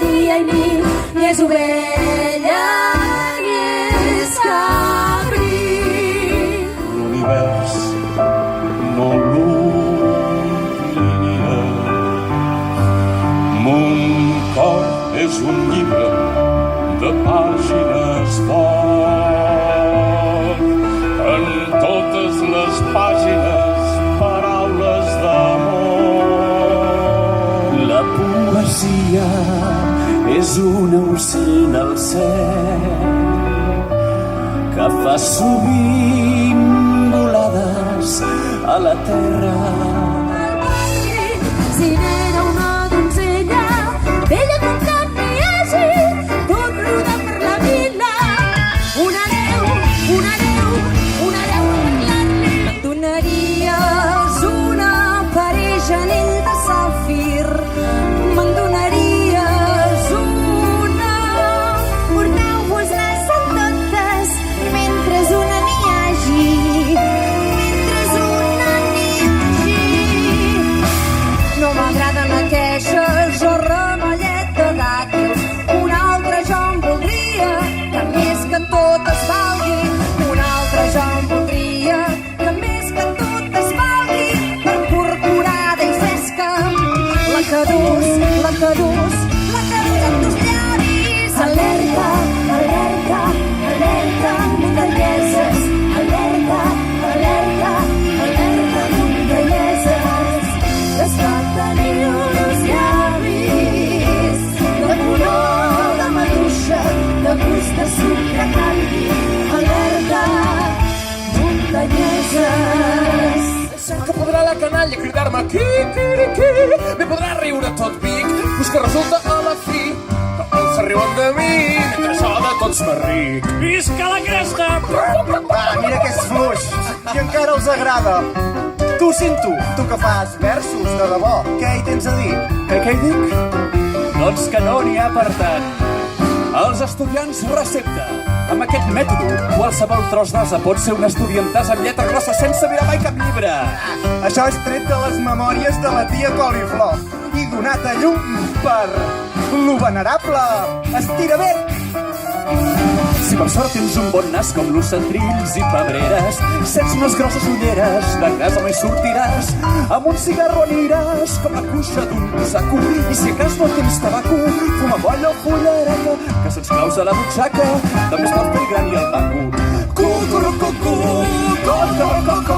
dia i nit, ni és ovella ni és cabrit. L'univers no l'oblidarà. Mon cor és un llibre de pàgines d'or. En totes les pàgines, paraules d'amor. La poesia és un ocell al cel que fa sovint volades a la terra. Si n'era una donzella, bella com cap n'hi hagi, tot ruda per la vila. Una neu a parlar-li. Em donaries una pareix anell de safir. Me'n donaries una. Porteu-vos-les a totes, mentre una n'hi hagi. No m'agraden aqueixes o ramellet de dàtils. Una altra jo en voldria que més que tot es valgui. Una altra jo en voldria que més que tot es valgui. Per corporada i fresca, la que dus en tus llavis. Alerta, alerta, alerta, muntanyeses. Alerta, alerta, alerta, muntanyeses. És que teniu els llavis de color de maduixa, de gust de sucre canvi. Alerta, muntanyeses. Que podrà la canalla cridar-me qui, me podrà riure tot Vic, pues que resulta a la fi que els se riuen de mi, mentre jo de tots m'arric. Visca la cresta! Mira que és fluix, i encara els agrada. Tu sento, tu que fas versos, de debò, què hi tens a dir? Què hi dic? Doncs que no n'hi ha per tant. Els estudiants recepta. Amb aquest mètode, qualsevol tros d'ase pot ser un estudiantàs amb lletra grossa sense mirar mai cap llibre. Això és tret de les memòries de la tia Coliflor i donat a llum per lo venerable Estiravet. Si per sort tens un bon nas com l'ocentrills i pebreres, sents unes grosses ulleres, de casa mai sortiràs. Amb un cigarro aniràs com la cuixa d'un saco, i si a cas no tens tabaco, fuma bolla o fullereta, que se'ns claus a la butxaca, també es pot fer gran i el banco. Cucurucucu, coco, coco,